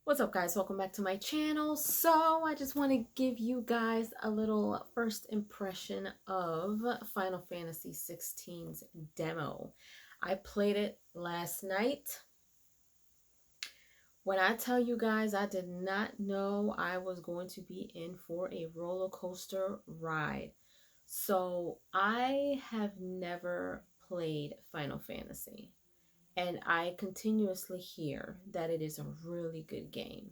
What's up, guys? Welcome back to my channel. So I just want to give you guys a little first impression of Final Fantasy XVI's demo. I played it last night. When I tell you guys, I did not know I was going to be in for a roller coaster ride. So I have never played Final Fantasy, and I continuously hear that it is a really good game.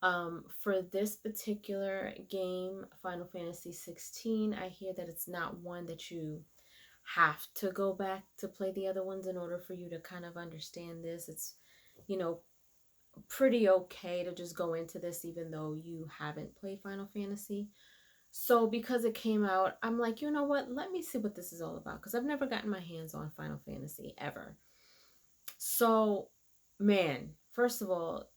For this particular game, Final Fantasy 16, I hear that it's not one that you have to go back to play the other ones in order for you to kind of understand this. It's, you know, pretty okay to just go into this even though you haven't played Final Fantasy. So because it came out, I'm like, you know what? Let me see what this is all about, because I've never gotten my hands on Final Fantasy ever. So, man, first of all,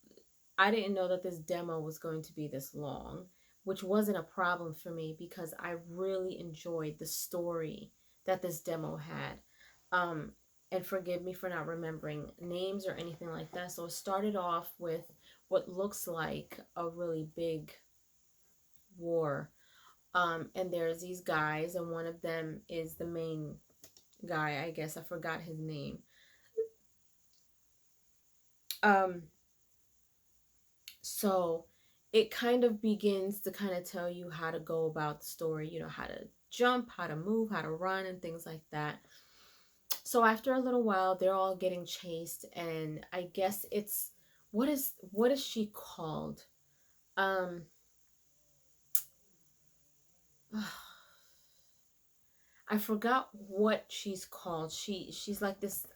I didn't know that this demo was going to be this long, which wasn't a problem for me because I really enjoyed the story that this demo had. Um, and forgive me for not remembering names or anything like that. So it started off with what looks like a really big war. And there's these guys, and one of them is the main guy, I guess. I forgot his name. Um, So it kind of begins to kind of tell you how to go about the story, how to jump, how to move, how to run, and things like that. So after a little while, they're all getting chased, and I guess it's what is she called? Um I forgot what she's called. She's like this.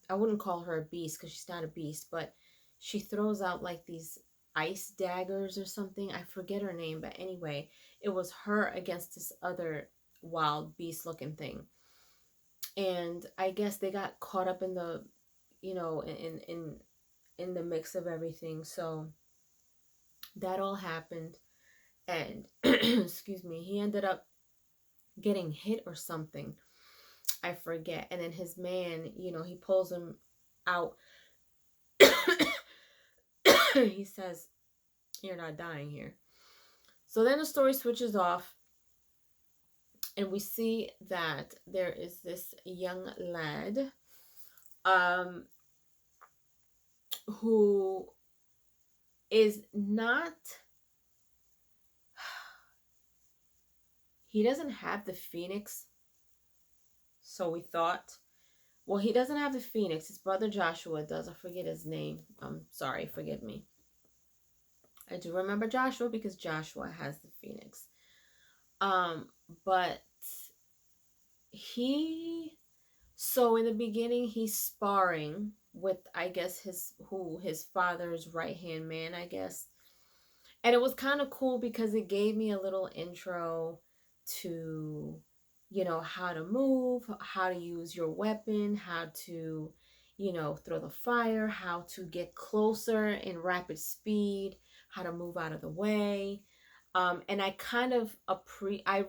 I wouldn't call her a beast because she's not a beast, but she throws out like these ice daggers or something. I forget her name, but anyway, it was her against this other wild beast looking thing. And I guess they got caught up in the, in the mix of everything. So that all happened, and excuse me, he ended up getting hit or something. I forget. And then his man, he pulls him out. He says, "You're not dying here." So then the story switches off, and we see that there is this young lad um, who is not, he doesn't have the phoenix, so we thought. Well, he doesn't have the phoenix. His brother Joshua does. I forget his name. I'm sorry, forgive me. I do remember Joshua because Joshua has the phoenix. But so in the beginning, he's sparring with, I guess, his father's right-hand man, I guess. And it was kind of cool because it gave me a little intro to, how to move, how to use your weapon, how to, throw the fire, how to get closer in rapid speed, how to move out of the way. And I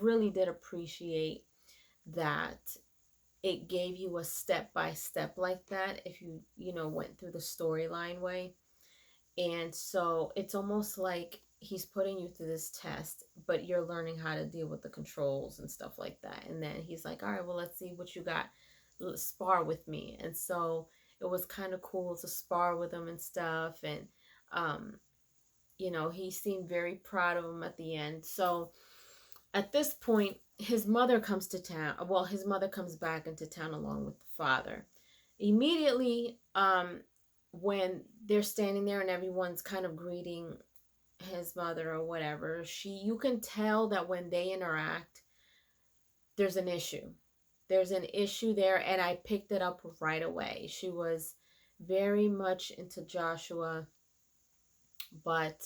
really did appreciate that it gave you a step by step like that if you went through the storyline way. And so it's almost like he's putting you through this test, but you're learning how to deal with the controls and stuff like that. And then he's like, all right, well, let's see what you got. Let's spar with me. And so it was kind of cool to spar with him and stuff. And he seemed very proud of him at the end. So at this point, his mother comes to town. Well, his mother comes back into town along with the father. Immediately, when they're standing there and everyone's kind of greeting his mother or whatever, you can tell that when they interact, there's an issue. There's an issue there, and I picked it up right away. She was very much into Joshua, but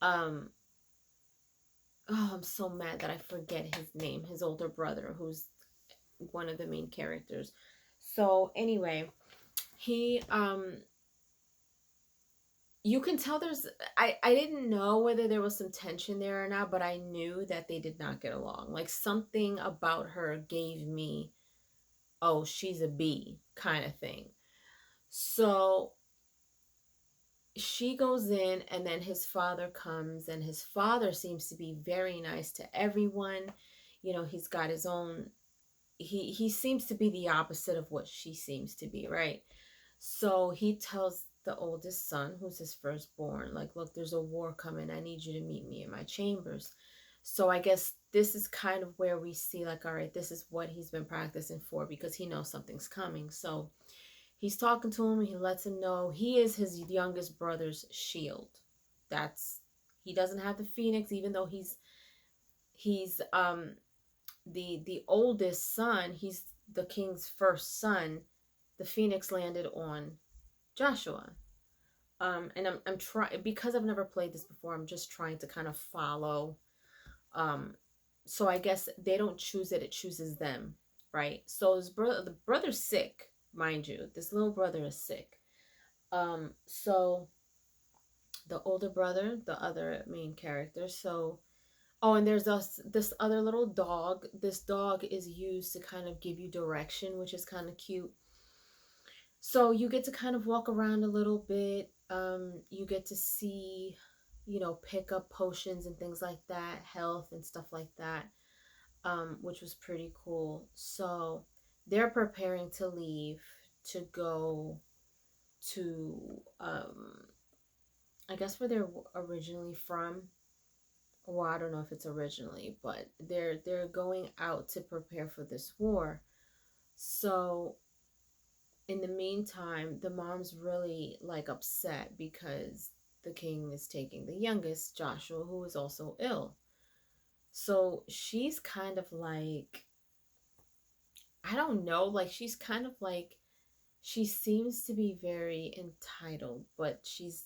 oh, I'm so mad that I forget his name, his older brother, who's one of the main characters. So anyway, he you can tell I didn't know whether there was some tension there or not, but I knew that they did not get along. Like, something about her gave me, oh, she's a B kind of thing. So she goes in, and then his father comes, and his father seems to be very nice to everyone. You know, he's got his own, he seems to be the opposite of what she seems to be, right? So he tells the oldest son, who's his firstborn, like, look, there's a war coming. I need you to meet me in my chambers. So I guess this is kind of where we see, like, all right, this is what he's been practicing for, because he knows something's coming. So he's talking to him. He lets him know he is his youngest brother's shield. That's, he doesn't have the phoenix, even though he's the oldest son. He's the king's first son. The phoenix landed on Joshua. And I'm trying, because I've never played this before, I'm just trying to kind of follow. So I guess they don't choose it, it chooses them, right? So his brother, the brother's sick, mind you. This little brother is sick. So the older brother, the other main character, so oh, and there's this other little dog. This dog is used to kind of give you direction, which is kind of cute. So you get to kind of walk around a little bit. You get to see, you know, pick up potions and things like that, health and stuff like that, which was pretty cool. So they're preparing to leave to go to, I guess where they're originally from. Well, I don't know if it's originally, but they're going out to prepare for this war. So in the meantime, the mom's really like upset because the king is taking the youngest, Joshua, who is also ill. So she's kind of like, I don't know, like she's kind of like, she seems to be very entitled, but she's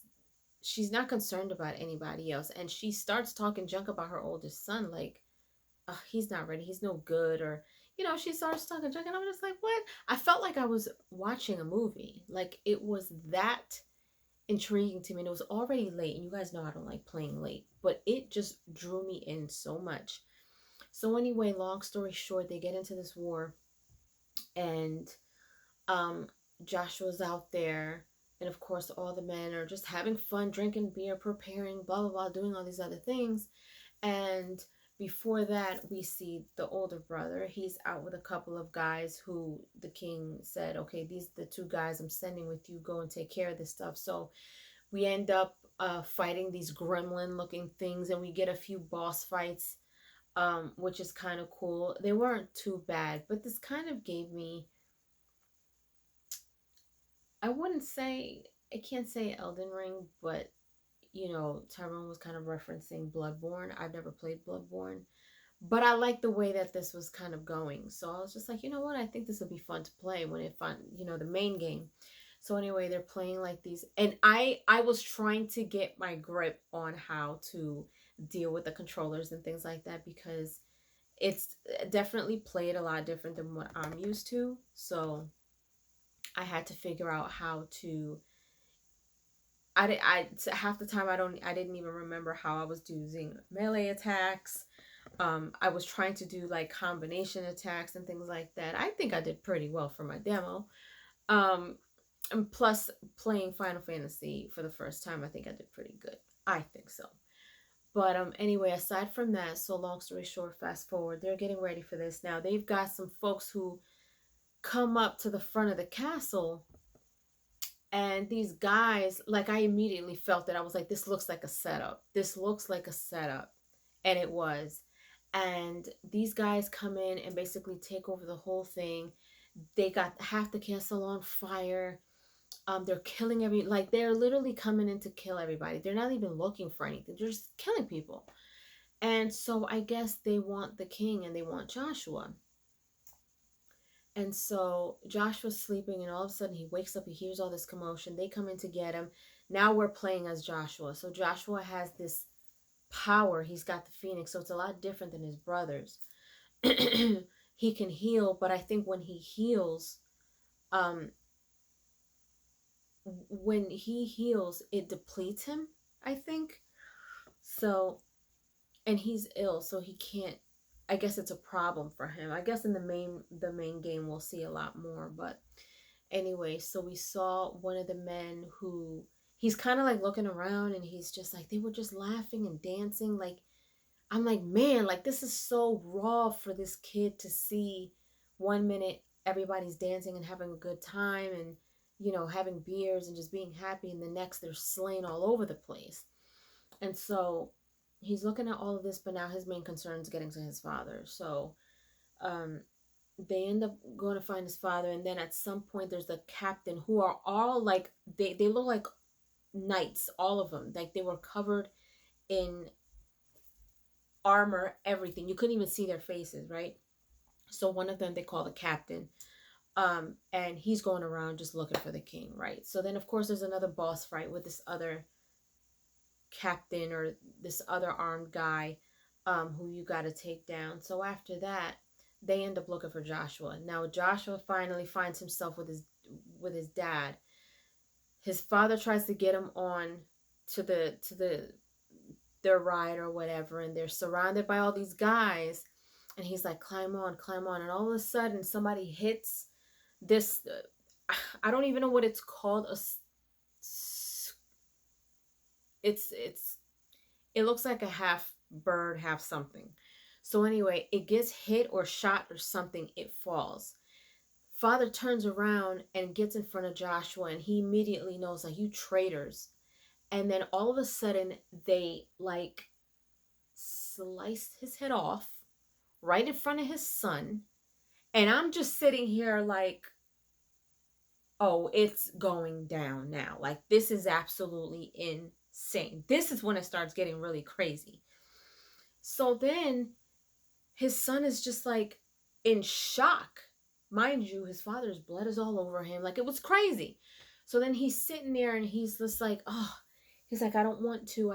not concerned about anybody else. And she starts talking junk about her oldest son, like, he's not ready, he's no good, or, you know, she starts talking junk, and I'm just like, what? I felt like I was watching a movie. Like, it was that intriguing to me, and it was already late, and you guys know I don't like playing late, but it just drew me in so much. So anyway, long story short, they get into this war, and um Joshua's out there, and of course all the men are just having fun, drinking beer, preparing, blah blah blah, doing all these other things. And before that, we see the older brother. He's out with a couple of guys who the king said, okay, these are the two guys I'm sending with you, go and take care of this stuff. So we end up fighting these gremlin looking things, and we get a few boss fights, which is kind of cool. They weren't too bad, but this kind of gave me, I wouldn't say, I can't say Elden Ring, but you know, Tyrone was kind of referencing Bloodborne. I've never played Bloodborne, but I like the way that this was kind of going. So I was just like, you know what? I think this will be fun to play when it fun, you know, the main game. So anyway, they're playing like these, and I was trying to get my grip on how to deal with the controllers and things like that, because it's definitely played a lot different than what I'm used to. So I had to figure out how to, half the time I didn't even remember how I was using melee attacks. I was trying to do like combination attacks and things like that. I think I did pretty well for my demo. And plus playing Final Fantasy for the first time, I think I did pretty good. I think so. But anyway, aside from that, so long story short, fast forward, they're getting ready for this. Now they've got some folks who come up to the front of the castle, and these guys, like, I immediately felt that. I was like, this looks like a setup. This looks like a setup. And it was. And these guys come in and basically take over the whole thing. They got half the castle on fire. They're killing like, they're literally coming in to kill everybody. They're not even looking for anything. They're just killing people. And so I guess they want the king, and they want Joshua. And so Joshua's sleeping, and all of a sudden he wakes up, he hears all this commotion. They come in to get him. Now we're playing as Joshua. So Joshua has this power. He's got the phoenix, so it's a lot different than his brothers. He can heal, but I think when he heals, it depletes him, I think. So, and he's ill, so he can't, I guess it's a problem for him. I guess in the main game we'll see a lot more, but anyway, so we saw one of the men who he's kind of like looking around, and he's just like, they were just laughing and dancing. Like, I'm like, man, like this is so raw for this kid to see. 1 minute everybody's dancing and having a good time, and having beers and just being happy, and the next they're slaying all over the place. And so he's looking at all of this, but now his main concern is getting to his father. So um they end up going to find his father, and then at some point there's the captain, who are all like, they look like knights, all of them, like they were covered in armor, everything. You couldn't even see their faces, right? So one of them they call the captain. And he's going around just looking for the king, right? So then of course there's another boss fight with this other captain, or this other armed guy, who you got to take down. So after that, they end up looking for Joshua. Now Joshua finally finds himself with his dad. His father tries to get him on to their ride or whatever, and they're surrounded by all these guys, and he's like, climb on, climb on. And all of a sudden somebody hits this, I don't even know what it's called. It looks like a half bird, half something. So anyway, it gets hit or shot or something, it falls. Father turns around and gets in front of Joshua, and he immediately knows, like, you traitors. And then all of a sudden they like sliced his head off right in front of his son. And I'm just sitting here like, oh, it's going down now. Like, this is absolutely insane. This is when it starts getting really crazy. So then his son is just like in shock. Mind you, his father's blood is all over him. Like, it was crazy. So then he's sitting there and he's just like, oh, he's like, I don't want to.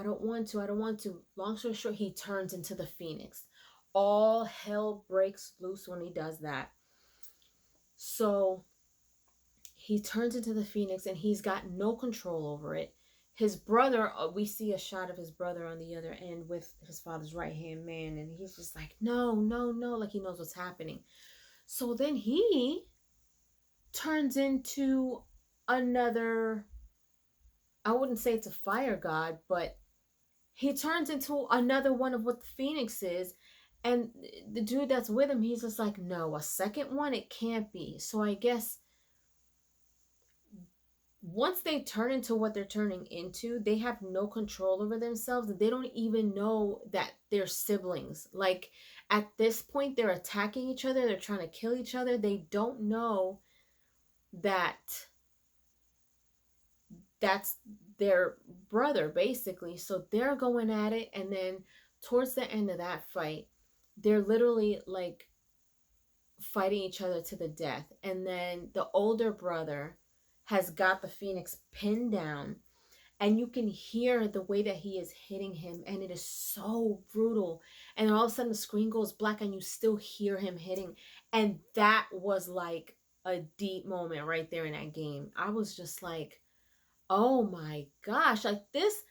Long story short, he turns into the phoenix. All hell breaks loose when he does that. So he turns into the phoenix, and he's got no control over it. His brother, we see a shot of his brother on the other end with his father's right hand man, and he's just like, no, no, no, like he knows what's happening. So then he turns into another, I wouldn't say it's a fire god, but he turns into another one of what the phoenix is. And the dude that's with him, he's just like, no, a second one, it can't be. So I guess once they turn into what they're turning into, they have no control over themselves. They don't even know that they're siblings. Like, at this point, they're attacking each other. They're trying to kill each other. They don't know that that's their brother, basically. So they're going at it. And then towards the end of that fight, they're literally like fighting each other to the death. And then the older brother has got the phoenix pinned down, and you can hear the way that he is hitting him, and it is so brutal. And then all of a sudden the screen goes black, and you still hear him hitting. And that was like a deep moment right there in that game. I was just like, oh my gosh, like this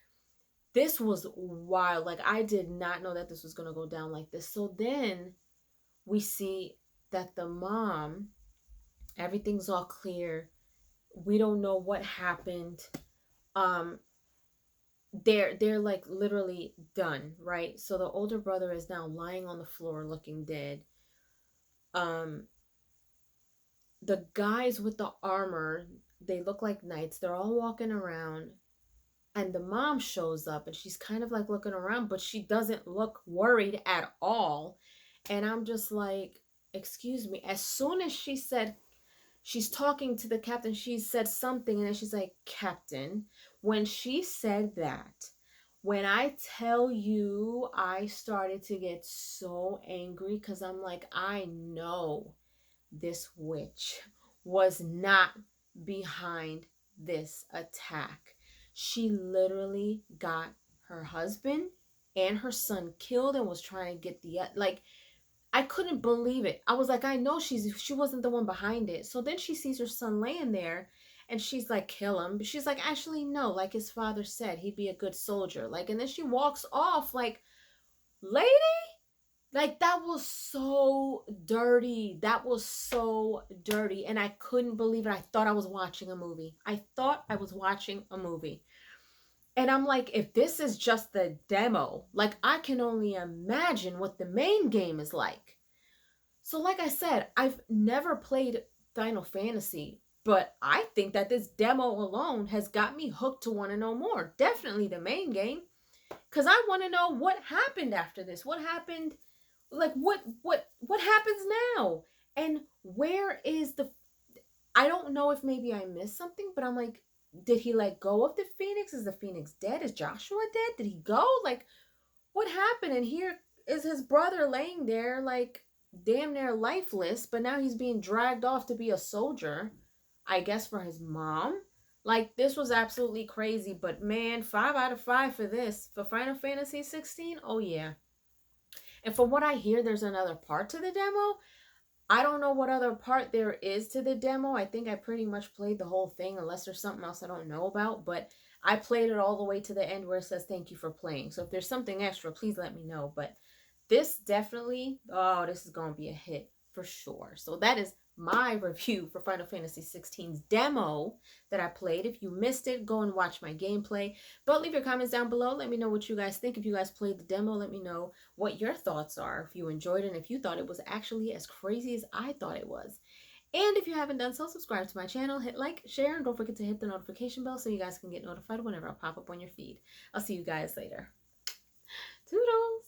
was wild. Like, I did not know that this was going to go down like this. So then we see that the mom, everything's all clear. We don't know what happened. They're like literally done, right? So the older brother is now lying on the floor looking dead. The guys with the armor, they look like knights. They're all walking around, and the mom shows up, and she's kind of like looking around, but she doesn't look worried at all. And I'm just like, excuse me. As soon as she said, she's talking to the captain, she said something, and then she's like, Captain. When she said that, when I tell you, I started to get so angry, because I'm like, I know this witch was not behind this attack. She literally got her husband and her son killed and was trying to get the, like, I couldn't believe it. I was like, I know she wasn't the one behind it. So then she sees her son laying there, and she's like, kill him. But she's like, actually, no. Like his father said, he'd be a good soldier. Like, and then she walks off like, lady? Like, that was so dirty. That was so dirty. And I couldn't believe it. I thought I was watching a movie. I thought I was watching a movie. And I'm like, if this is just the demo, like I can only imagine what the main game is like. So like I said, I've never played Final Fantasy, but I think that this demo alone has got me hooked to want to know more. Definitely the main game, cuz I want to know what happened after this. What happened? Like what happens now? And where is the I don't know if maybe I missed something, but I'm like, did he let go of the Phoenix? Is the Phoenix dead? Is Joshua dead? Did he go? Like, what happened? And here is his brother laying there, like, damn near lifeless, but now he's being dragged off to be a soldier, I guess, for his mom. Like, this was absolutely crazy, but man, 5 out of 5 for this. For Final Fantasy 16, oh yeah. And from what I hear, there's another part to the demo. I don't know what other part there is to the demo. I think I pretty much played the whole thing, unless there's something else I don't know about. But I played it all the way to the end where it says thank you for playing. So if there's something extra, please let me know. But this definitely, oh, this is going to be a hit for sure. So that is my review for Final Fantasy 16's demo that I played. If you missed it, go and watch my gameplay. But leave your comments down below. Let me know what you guys think. If you guys played the demo, let me know what your thoughts are. If you enjoyed it and if you thought it was actually as crazy as I thought it was. And if you haven't done so, subscribe to my channel, hit like, share, and don't forget to hit the notification bell so you guys can get notified whenever I pop up on your feed. I'll see you guys later. Toodles!